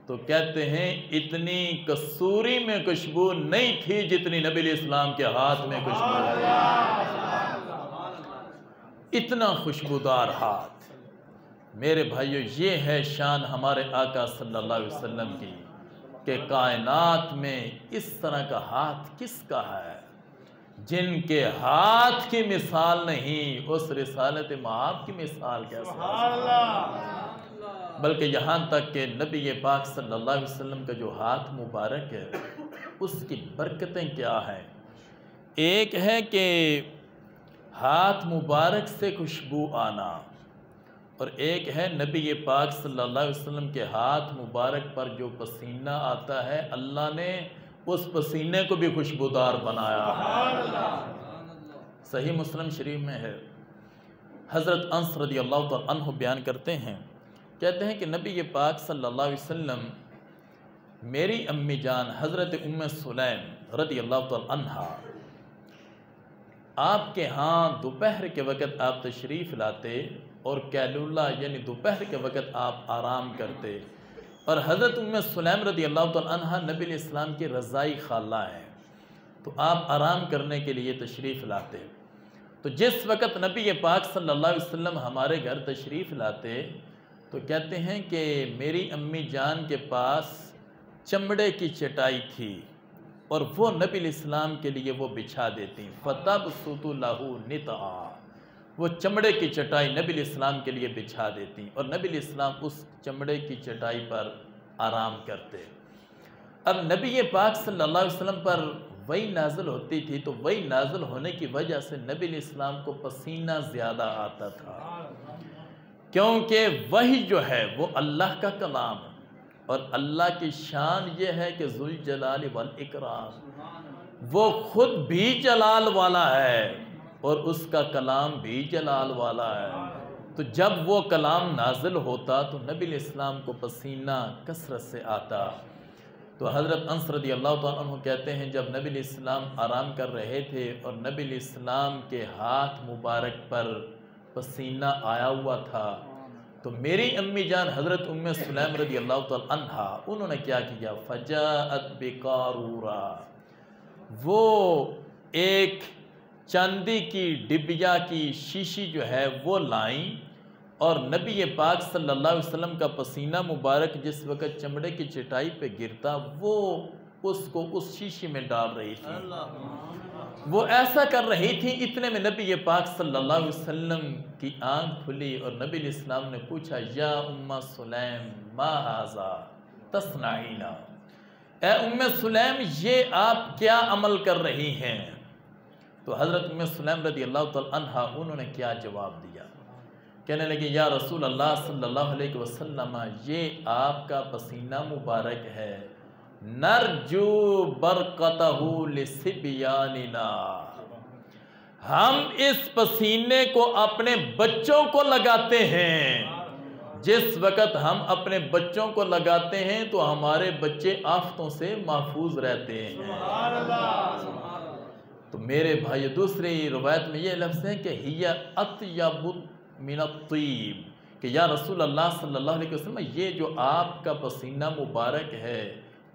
A: تو کہتے ہیں اتنی کسوری میں خوشبو نہیں تھی جتنی نبی علیہ السلام کے ہاتھ میں خوشبو تھی، اتنا خوشبودار ہاتھ۔ میرے بھائیو، یہ ہے شان ہمارے آقا صلی اللہ علیہ وسلم کی کہ کائنات میں اس طرح کا ہاتھ کس کا ہے؟ جن کے ہاتھ کی مثال نہیں، اس رسالت مآب کی مثال کیسے ہے؟ بلکہ یہاں تک کہ نبی پاک صلی اللہ علیہ وسلم کا جو ہاتھ مبارک ہے اس کی برکتیں کیا ہیں؟ ایک ہے کہ ہاتھ مبارک سے خوشبو آنا، اور ایک ہے نبی پاک صلی اللہ علیہ وسلم کے ہاتھ مبارک پر جو پسینہ آتا ہے، اللہ نے اس پسینے کو بھی خوشبودار بنایا ہے۔ صحیح مسلم شریف میں ہے، حضرت انس رضی اللہ تعالیٰ عنہ بیان کرتے ہیں، کہتے ہیں کہ نبی پاک صلی اللہ علیہ وسلم میری امی جان حضرت ام سلیم رضی اللہ تعالیٰ عنہ آپ کے ہاں دوپہر کے وقت آپ تشریف لاتے اور کیلولہ یعنی دوپہر کے وقت آپ آرام کرتے، اور حضرت ام سلیم رضی اللہ تعالیٰ عنہ نبی علیہ السلام کی رضائی خالہ ہیں، تو آپ آرام کرنے کے لیے تشریف لاتے۔ تو جس وقت نبی پاک صلی اللہ علیہ وسلم ہمارے گھر تشریف لاتے تو کہتے ہیں کہ میری امی جان کے پاس چمڑے کی چٹائی تھی اور وہ نبی علیہ السلام کے لیے وہ بچھا دیتی، فَتَبْسُطُ لَهُ نِطْعًا، وہ چمڑے کی چٹائی نبی علیہ السلام کے لیے بچھا دیتی اور نبی علیہ السلام اس چمڑے کی چٹائی پر آرام کرتے۔ اب نبی پاک صلی اللہ علیہ وسلم پر وحی نازل ہوتی تھی تو وحی نازل ہونے کی وجہ سے نبی علیہ السلام کو پسینہ زیادہ آتا تھا، کیونکہ وحی جو ہے وہ اللہ کا کلام ہے، اور اللہ کی شان یہ ہے کہ ذوالجلال والاکرام، وہ خود بھی جلال والا ہے اور اس کا کلام بھی جلال والا ہے۔ تو جب وہ کلام نازل ہوتا تو نبی علیہ السلام کو پسینہ کثرت سے آتا۔ تو حضرت انس رضی اللہ تعالیٰ عنہ کہتے ہیں جب نبی علیہ السلام آرام کر رہے تھے اور نبی علیہ السلام کے ہاتھ مبارک پر پسینہ آیا ہوا تھا تو میری امی جان حضرت ام سلیم رضی اللہ تعالیٰ عنہ انہوں نے کیا کیا، فجاءت بقارورا، وہ ایک چاندی کی ڈبیا کی شیشی جو ہے وہ لائیں اور نبی پاک صلی اللہ علیہ وسلم کا پسینہ مبارک جس وقت چمڑے کی چٹائی پہ گرتا وہ اس کو اس شیشی میں ڈال رہی تھی، وہ ایسا کر رہی تھی۔ اتنے میں نبی پاک صلی اللہ علیہ وسلم کی آنکھ کھلی اور نبی علیہ السلام نے پوچھا، یا ام سلیم ما ھذا تصنعین، اے ام سلیم یہ آپ کیا عمل کر رہی ہیں؟ تو حضرت ام سلیم رضی اللہ تعالیٰ عنہ انہوں نے کیا جواب دیا، کہنے لگے یا رسول اللہ صلی اللہ علیہ وسلم یہ آپ کا پسینہ مبارک ہے، نرجو برکتہ لصبیاننا، ہم اس پسینے کو اپنے بچوں کو لگاتے ہیں، جس وقت ہم اپنے بچوں کو لگاتے ہیں تو ہمارے بچے آفتوں سے محفوظ رہتے ہیں۔ تو میرے بھائی دوسری روایت میں یہ لفظ ہے کہ ہی اطیب من الطیب، کہ یا رسول اللہ صلی اللہ علیہ وسلم یہ جو آپ کا پسینہ مبارک ہے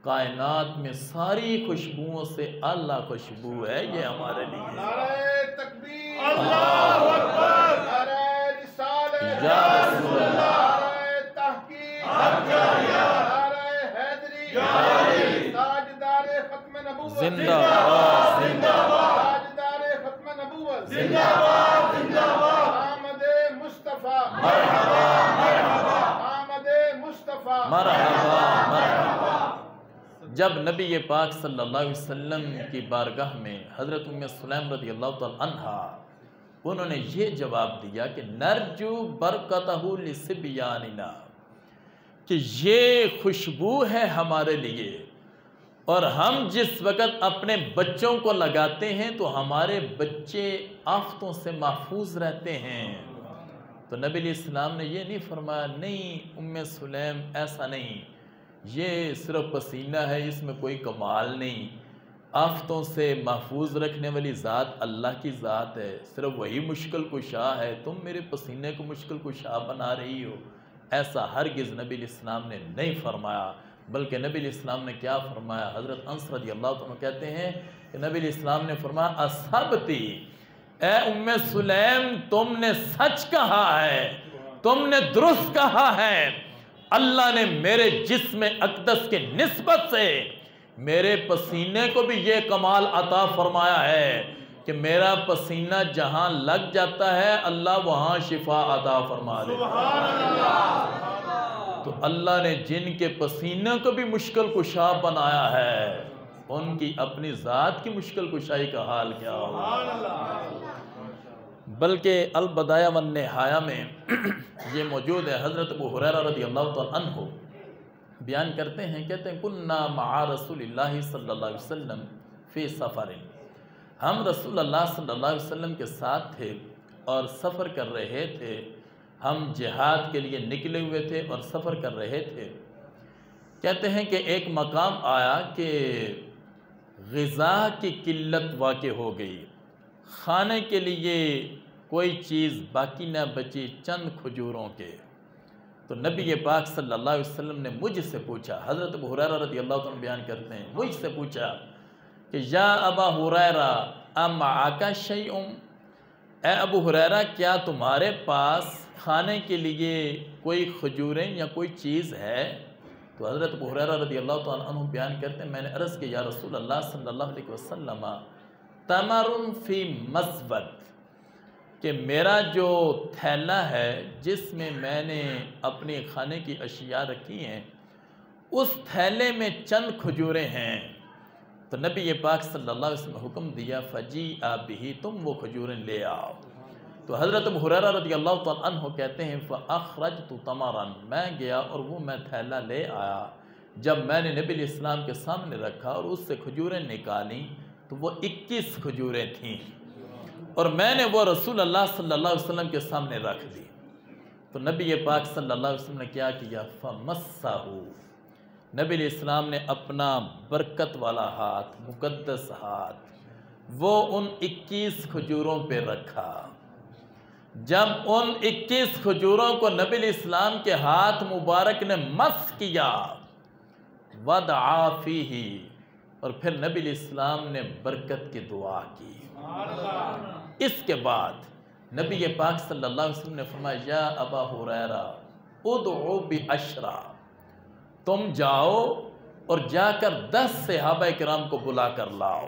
A: کائنات میں ساری خوشبوؤں سے اعلیٰ خوشبو ہے، یہ ہمارے لیے۔
D: نعرہ تکبیر، اللہ اکبر، نعرہ رسالت، یا رسول اللہ، نعرہ تحقیق، حق جاریہ، نعرہ حیدری، تاجدار ختم نبوت،
A: زندہ باد،
D: زندہ باد، تاجدار ختم نبوت، زندہ باد، زندہ باد، آمد مصطفیٰ، مرحبا، مرحبا، آمد مصطفیٰ، مرحبا، مرحبا۔
A: جب نبی پاک صلی اللہ علیہ وسلم کی بارگاہ میں حضرت ام سلیم رضی اللہ تعالیٰ عنہ انہوں نے یہ جواب دیا کہ نرجو برکتہ لصبیاننا، کہ یہ خوشبو ہے ہمارے لیے اور ہم جس وقت اپنے بچوں کو لگاتے ہیں تو ہمارے بچے آفتوں سے محفوظ رہتے ہیں۔ تو نبی علیہ السلام نے یہ نہیں فرمایا نہیں ام سلیم ایسا نہیں، یہ صرف پسینہ ہے، اس میں کوئی کمال نہیں، آفتوں سے محفوظ رکھنے والی ذات اللہ کی ذات ہے، صرف وہی مشکل کشا ہے، تم میرے پسینے کو مشکل کشا بنا رہی ہو، ایسا ہرگز نبی علیہ السلام نے نہیں فرمایا، بلکہ نبی علیہ السلام نے کیا فرمایا؟ حضرت انس رضی اللہ عنہ کہتے ہیں کہ نبی علیہ السلام نے فرمایا اصحبتی، اے ام سلیم تم نے سچ کہا ہے، تم نے درست کہا ہے، اللہ نے میرے جسم اقدس کے نسبت سے میرے پسینے کو بھی یہ کمال عطا فرمایا ہے کہ میرا پسینہ جہاں لگ جاتا ہے اللہ وہاں شفا عطا فرما دے۔ تو اللہ نے جن کے پسینے کو بھی مشکل کشا بنایا ہے ان کی اپنی ذات کی مشکل کشائی کا حال کیا ہوگا؟ بلکہ البدایہ والنہایہ میں یہ موجود ہے۔ حضرت ابو ہریرہ رضی اللہ تعالیٰ عنہ بیان کرتے ہیں، کہتے ہیں کننا مع رسول اللہ صلی اللہ علیہ وسلم فی سفر، ہم رسول اللہ صلی اللہ علیہ وسلم کے ساتھ تھے اور سفر کر رہے تھے، ہم جہاد کے لیے نکلے ہوئے تھے اور سفر کر رہے تھے۔ کہتے ہیں کہ ایک مقام آیا کہ غذا کی قلت واقع ہو گئی، کھانے کے لیے کوئی چیز باقی نہ بچی چند کھجوروں کے۔ تو نبی پاک صلی اللہ علیہ وسلم نے مجھ سے پوچھا، حضرت ابو ہریرہ رضی اللہ عنہ بیان کرتے ہیں، مجھ سے پوچھا کہ یا ابا ہریرہ امعک شیء، اے ابو ہریرہ کیا تمہارے پاس کھانے کے لیے کوئی کھجوریں یا کوئی چیز ہے؟ تو حضرت ابو ہریرہ رضی اللہ تعالیٰ عنہ بیان کرتے ہیں میں نے عرض کیا یا رسول اللہ صلی اللہ علیہ وسلم تمر فی مسود، کہ میرا جو تھیلا ہے جس میں نے اپنی کھانے کی اشیاء رکھی ہیں اس تھیلے میں چند کھجوریں ہیں۔ تو نبی پاک صلی اللہ علیہ وسلم نے حکم دیا فجیء بہ، تم وہ کھجوریں لے آؤ۔ تو حضرت ابو ہریرہ رضی اللہ تعالیٰ عنہ کہتے ہیں فاخرجت تمرا، میں گیا اور وہ میں تھیلا لے آیا۔ جب میں نے نبی علیہ السلام کے سامنے رکھا اور اس سے کھجوریں نکالی تو وہ 21 کھجوریں تھیں، اور میں نے وہ رسول اللہ صلی اللہ علیہ وسلم کے سامنے رکھ دی۔ تو نبی پاک صلی اللہ علیہ وسلم نے کیا کیا؟ فمسہ، نبی علیہ السلام نے اپنا برکت والا ہاتھ، مقدس ہاتھ، وہ ان 21 کھجوروں پہ رکھا۔ جب ان 21 کھجوروں کو نبی علیہ السلام کے ہاتھ مبارک نے مس کیا، وَدْعَا فِيهِ، اور پھر نبی علیہ السلام نے برکت کی دعا کی۔ اس کے بعد نبی پاک صلی اللہ علیہ وسلم نے فرمایا یا ابا ہریرہ ادعو بعشرہ، تم جاؤ اور جا کر 10 صحابہ کرام کو بلا کر لاؤ،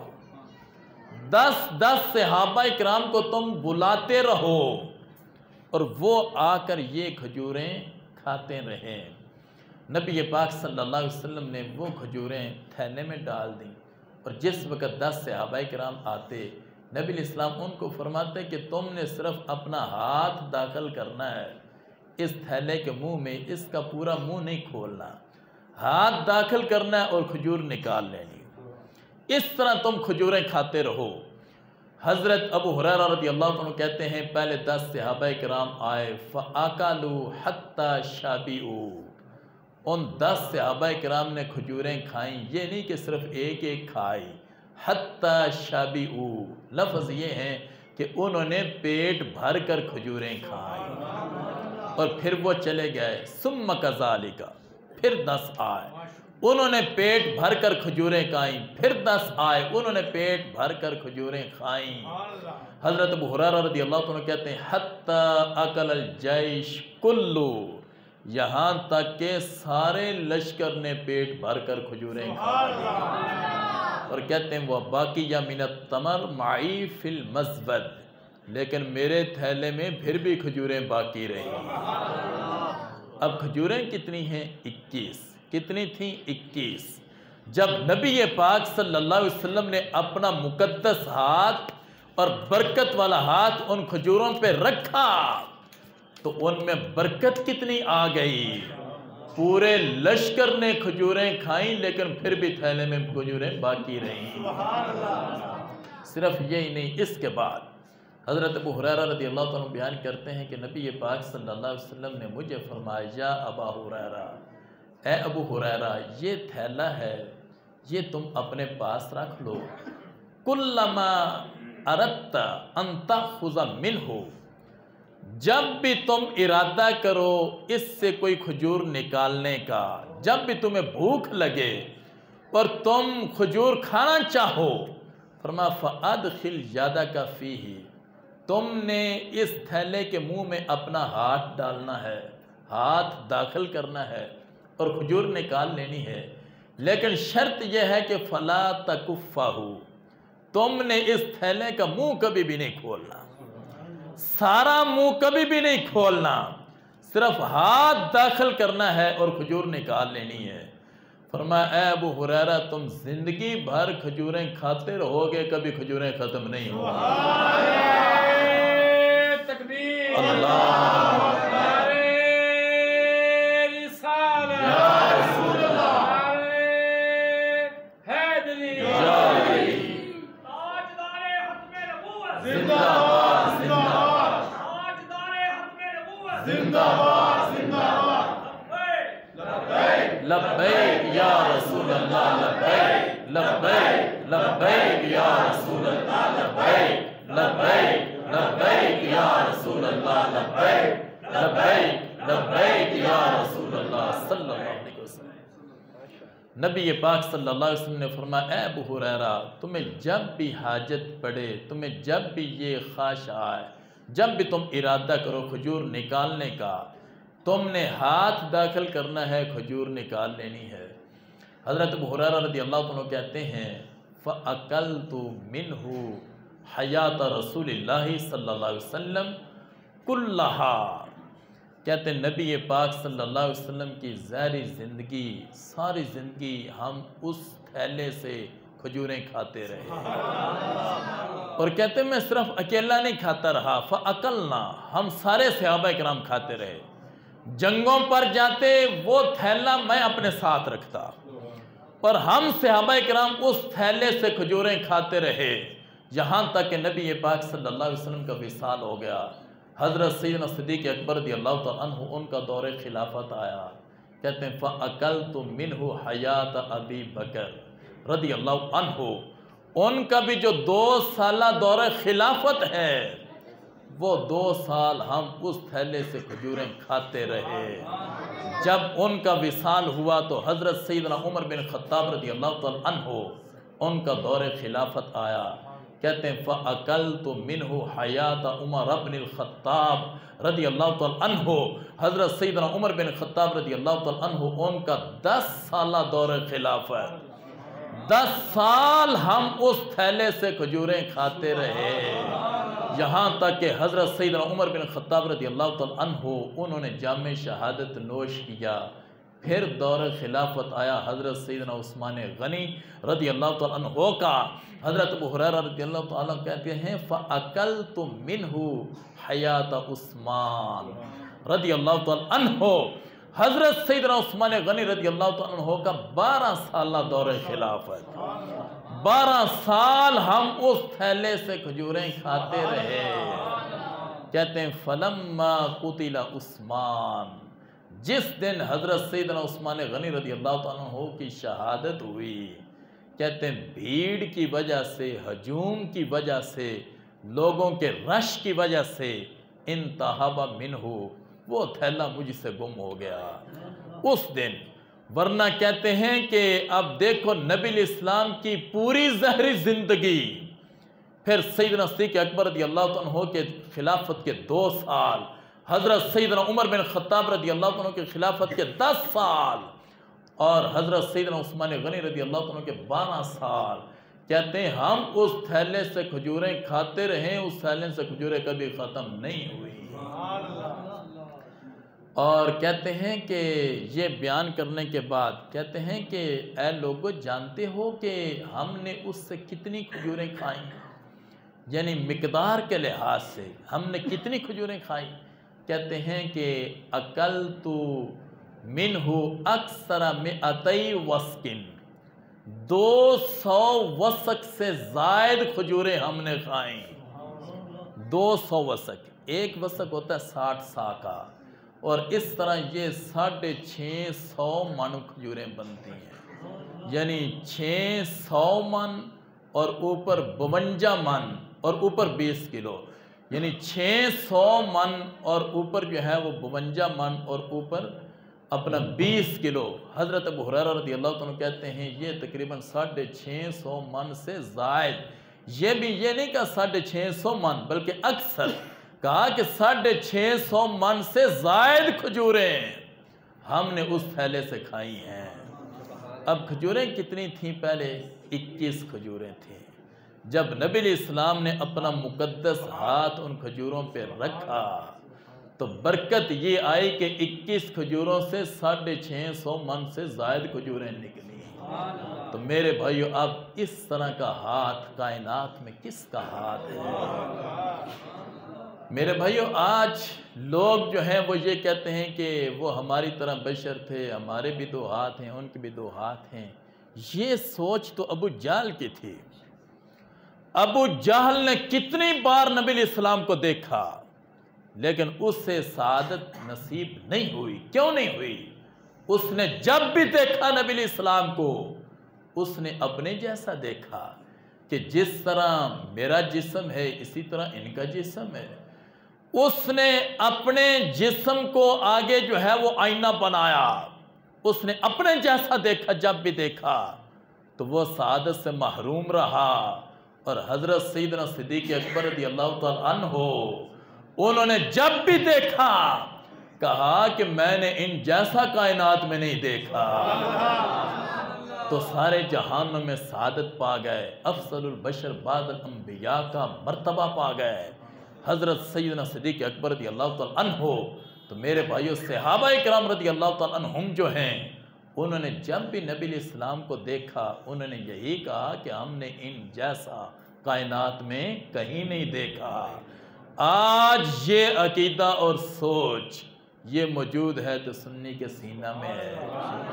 A: 10 صحابہ کرام کو تم بلاتے رہو اور وہ آ کر یہ کھجوریں کھاتے رہیں۔ نبی پاک صلی اللہ علیہ وسلم نے وہ کھجوریں تھیلے میں ڈال دیں، اور جس وقت 10 صحابہ کرام آتے نبی علیہ السلام ان کو فرماتے کہ تم نے صرف اپنا ہاتھ داخل کرنا ہے اس تھیلے کے منہ میں، اس کا پورا منہ نہیں کھولنا، ہاتھ داخل کرنا ہے اور کھجور نکال لینی، اس طرح تم کھجوریں کھاتے رہو۔ حضرت ابو ہریرہ رضی اللہ عنہ کہتے ہیں پہلے 10 صحابہ کرام آئے فَأَكَلُوا حَتَّى شَبِعُوا، ان 10 صحابہ کرام نے کھجوریں کھائیں، یہ نہیں کہ صرف ایک کھائی، حَتَّى شَبِعُوا، لفظ یہ ہے کہ انہوں نے پیٹ بھر کر کھجوریں کھائیں اور پھر وہ چلے گئے۔ ثُمَّ كَذَلِكَ، پھر 10 آئے، انہوں نے پیٹ بھر کر کھجوریں کھائیں، پھر 10 آئے، انہوں نے پیٹ بھر کر کھجوریں کھائیں۔ حضرت ابو ہریرہ رضی اللہ عنہ کہتے ہیں حَتَّى أَكَلَ الْجَيْشُ كُلُّ، یہاں تک کہ سارے لشکر نے پیٹ بھر کر کھجوریں کھائیں، اور کہتے ہیں وَبَاقِيَ مِنَ التَّمَرِ مَعِي فِي الْمَسْوَدِ، لیکن میرے تھیلے میں پھر بھی کھجوریں باقی رہیں۔ اب کھجوریں کتنی ہیں؟ 21۔ کتنی تھیں؟ 21۔ جب نبی پاک صلی اللہ علیہ وسلم نے اپنا مقدس ہاتھ اور برکت والا ہاتھ ان کھجوروں پہ رکھا تو ان میں برکت کتنی آ گئی، پورے لشکر نے کھجوریں کھائیں لیکن پھر بھی تھیلے میں کھجوریں باقی رہیں۔ صرف یہی نہیں، اس کے بعد حضرت ابو ہریرہ رضی اللہ عنہ بیان کرتے ہیں کہ نبی پاک صلی اللہ علیہ وسلم نے مجھے فرمایا یا ابا ہریرہ، اے ابو ہریرہ یہ تھیلا ہے یہ تم اپنے پاس رکھ لو، کلما اردت ان تاخذ منہ، جب بھی تم ارادہ کرو اس سے کوئی کھجور نکالنے کا، جب بھی تمہیں بھوک لگے اور تم کھجور کھانا چاہو، فرمایا فَأَدْخِلْ يَدَكَ فِيهِ، تم نے اس تھیلے کے منہ میں اپنا ہاتھ ڈالنا ہے، ہاتھ داخل کرنا ہے اور کھجور نکال لینی ہے، لیکن شرط یہ ہے کہ فَلَا تَكُفَّهُ، تم نے اس تھیلے کا منہ کبھی بھی نہیں کھولنا، سارا منہ کبھی بھی نہیں کھولنا، صرف ہاتھ داخل کرنا ہے اور کھجور نکال لینی ہے۔ فرمایا اے ابو ہریرہ تم زندگی بھر کھجوریں کھاتے رہو گے، کبھی کھجوریں ختم نہیں ہوں گی۔
B: تکبیر
A: اللہ لبیک یا رسول اللہ لبیک لبیک لبیک یا رسول اللہ لبیک لبیک لبیک یا رسول اللہ لبیک لبیک لبیک یا رسول اللہ صلی اللہ علیہ وسلم۔ نبی پاک صلی اللہ علیہ وسلم نے فرمایا اے ابو ہریرہ تمہیں جب بھی حاجت پڑے، تمہیں جب بھی یہ خواہش آئے، جب بھی تم ارادہ کرو کھجور نکالنے کا، تم نے ہاتھ داخل کرنا ہے، کھجور نکال لینی ہے۔ حضرت ابو ہریرہ رضی اللہ عنہ کہتے ہیں فَأَكَلْتُ مِنْهُ حَيَاةَ رسول اللہ صلی اللہ علیہ وسلم کُلَّہا، کہتے ہیں نبی پاک صلی اللہ علیہ وسلم کی ظاہری زندگی، ساری زندگی ہم اس تھیلے سے کھجوریں کھاتے رہے، اور کہتے ہیں میں صرف اکیلا نہیں کھاتا رہا، فَأَكَلْنَا، ہم سارے صحابہ کرام کھاتے رہے، جنگوں پر جاتے وہ تھیلا میں اپنے ساتھ رکھتا، اور ہم صحابہ کرام اس تھیلے سے کھجوریں کھاتے رہے، یہاں تک کہ نبی پاک صلی اللہ علیہ وسلم کا وصال ہو گیا۔ حضرت سیدنا صدیق اکبر رضی اللہ تعالیٰ عنہ ان کا دور خلافت آیا، کہتے ہیں فَأَكَلْتُ مِنْهُ حَيَاةَ أَبِي بَكْرَ رضی اللہ عنہ، ان کا بھی جو 2 سالہ دور خلافت ہے، وہ 2 سال ہم اس تھیلے سے کھجوریں کھاتے رہے۔ جب ان کا وصال ہوا تو حضرت سیدنا عمر بن خطاب رضی اللہ تعالیٰ عنہ ان کا دور خلافت آیا، کہتے ہیں فَأَكَلْتُ مِنْهُ حَيَاةَ عُمَرَ بْنِ الْخَطَّابِ رضی اللہ تعالیٰ عنہ، حضرت سیدنا عمر بن خطاب رضی اللہ تعالیٰ عنہ ان کا 10 سالہ دور خلافت، 10 سال ہم اس تھیلے سے کھجوریں کھاتے رہے، یہاں تک کہ حضرت سیدنا عمر بن خطاب رضی اللہ تعالیٰ عنہ انہوں نے جام شہادت نوش کیا۔ پھر دور خلافت آیا حضرت سیدنا عثمان غنی رضی اللہ تعالیٰ عنہ کا۔ حضرت ابو ہریرہ رضی اللہ تعالیٰ کہتے ہیں فَأَكَلْتُ مِنْهُ حَيَاةَ عثمان رضی اللہ تعالیٰ عنہ، حضرت سیدنا عثمان غنی رضی اللہ تعالیٰ عنہ کا 12 سالہ دور خلافت، 12 سال ہم اس تھیلے سے کھجوریں کھاتے رہے۔ کہتے ہیں فَلَمَّا قُتِلَ عثمان، جس دن حضرت سیدنا عثمان غنی رضی اللہ عنہ کی شہادت ہوئی، کہتے ہیں بھیڑ کی وجہ سے، ہجوم کی وجہ سے، لوگوں کے رش کی وجہ سے انتہب منہ، وہ تھیلا مجھ سے گم ہو گیا اس دن۔ ورنہ کہتے ہیں کہ اب دیکھو نبی الاسلام کی پوری ظاہری زندگی، پھر سیدنا صدیق اکبر رضی اللہ عنہ کے خلافت کے 2 سال، حضرت سیدنا عمر بن خطاب رضی اللہ عنہ کے خلافت کے 10 سال، اور حضرت سیدنا عثمان غنی رضی اللہ عنہ کے 12 سال۔ کہتے ہیں ہم اس تھیلے سے کھجوریں کھاتے رہے، اس تھیلے سے کھجوریں کبھی ختم نہیں ہوئی۔ اور کہتے ہیں کہ یہ بیان کرنے کے بعد کہتے ہیں کہ اے لوگو جانتے ہو کہ ہم نے اس سے کتنی کھجوریں کھائیں، یعنی مقدار کے لحاظ سے ہم نے کتنی کھجوریں کھائیں؟ کہتے ہیں کہ اکلت منہ اکثر 200 وسق، 200 وسق سے زائد کھجوریں ہم نے کھائیں۔ 200 وسق، ایک وسق ہوتا ہے 60 سا کا، اور اس طرح یہ 650 من کھجوریں بنتی ہیں، یعنی 600 من اور اوپر 52 من اور اوپر 20 کلو، یعنی 600 من اور اوپر جو ہے وہ 52 من اور اوپر اپنا 20 کلو۔ حضرت ابو ہریرہ رضی اللہ عنہ کہتے ہیں یہ تقریباً 650 من سے زائد، یہ بھی یہ نہیں کہا 650 من بلکہ اکثر کہا کہ 650 من سے زائد کھجوریں ہم نے اس تھیلے سے کھائی ہیں۔ اب کھجوریں کتنی تھیں پہلے؟ 21 کھجوریں تھیں۔ جب نبی علیہ السلام نے اپنا مقدس ہاتھ ان کھجوروں پہ رکھا تو برکت یہ آئی کہ 21 کھجوروں سے 650 من سے زائد کھجوریں نکلی۔ تو میرے بھائیو اب اس طرح کا ہاتھ کائنات میں کس کا ہاتھ ہے؟ میرے بھائیو آج لوگ جو ہیں وہ یہ کہتے ہیں کہ وہ ہماری طرح بشر تھے، ہمارے بھی 2 ہاتھ ہیں، ان کے بھی 2 ہاتھ ہیں۔ یہ سوچ تو ابو جہل کی تھی۔ ابو جہل نے کتنی بار نبی علیہ السلام کو دیکھا لیکن اس سے سعادت نصیب نہیں ہوئی۔ کیوں نہیں ہوئی؟ اس نے جب بھی دیکھا نبی علیہ السلام کو اس نے اپنے جیسا دیکھا کہ جس طرح میرا جسم ہے اسی طرح ان کا جسم ہے۔ اس نے اپنے جسم کو آگے جو ہے وہ آئینہ بنایا، اس نے اپنے جیسا دیکھا۔ جب بھی دیکھا تو وہ سعادت سے محروم رہا۔ اور حضرت سیدنا صدیق اکبر رضی اللہ تعالیٰ عنہ انہوں نے جب بھی دیکھا کہا کہ میں نے ان جیسا کائنات میں نہیں دیکھا، تو سارے جہانوں میں سعادت پا گئے، افضل البشر بعد الانبیاء کا مرتبہ پا گئے حضرت سیدنا صدیق اکبر رضی اللہ تعالیٰ عنہ۔ تو میرے بھائیو صحابہ کرام رضی اللہ تعالیٰ عنہم جو ہیں انہوں نے جب بھی نبی علیہ السلام کو دیکھا انہوں نے یہی کہا کہ ہم نے ان جیسا کائنات میں کہیں نہیں دیکھا۔ آج یہ عقیدہ اور سوچ یہ موجود ہے تو سنی کے سینہ میں ہے،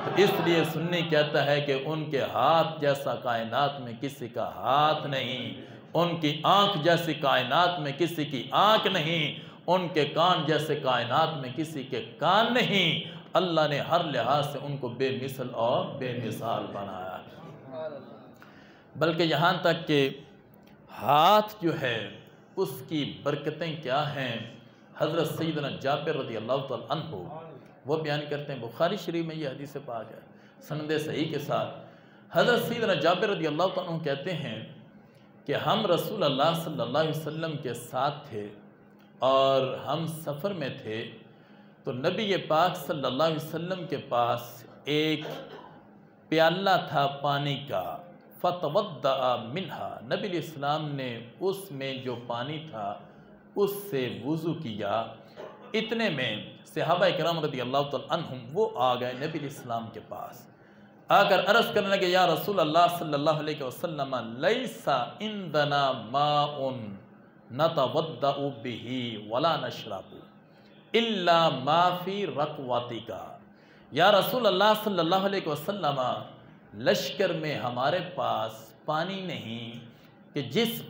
A: تو اس لیے سنی کہتا ہے کہ ان کے ہاتھ جیسا کائنات میں کسی کا ہاتھ نہیں، ان کی آنکھ جیسی کائنات میں کسی کی آنکھ نہیں، ان کے کان جیسے کائنات میں کسی کے کان نہیں۔ اللہ نے ہر لحاظ سے ان کو بے مثل اور بے مثال بنایا ہے۔ بلکہ یہاں تک کہ ہاتھ جو ہے اس کی برکتیں کیا ہیں، حضرت سیدنا جابر رضی اللہ تعالیٰ عنہ وہ بیان کرتے ہیں، بخاری شریف میں یہ حدیث پاک ہے سند صحیح کے ساتھ۔ حضرت سیدنا جابر رضی اللہ تعالیٰ عنہ کہتے ہیں کہ ہم رسول اللہ صلی اللہ علیہ وسلم کے ساتھ تھے اور ہم سفر میں تھے، تو نبی پاک صلی اللہ علیہ وسلم کے پاس ایک پیالہ تھا پانی کا، فتوضأ منہا، نبی علیہ السلام نے اس میں جو پانی تھا اس سے وضو کیا۔ اتنے میں صحابہ کرام رضی اللہ تعالیٰ عنہم وہ آ گئے نبی علیہ السلام کے پاس، آ کر عرض کرنے لگے یا رسول اللہ صلی اللہ علیہ وسلم لیس عندنا ماء نتوضأ به ولا نشرب الا ما فی رکوتک۔ یا رسول اللہ صلی اللہ علیہ وسلم لشکر میں ہمارے پاس پانی نہیں کہ جس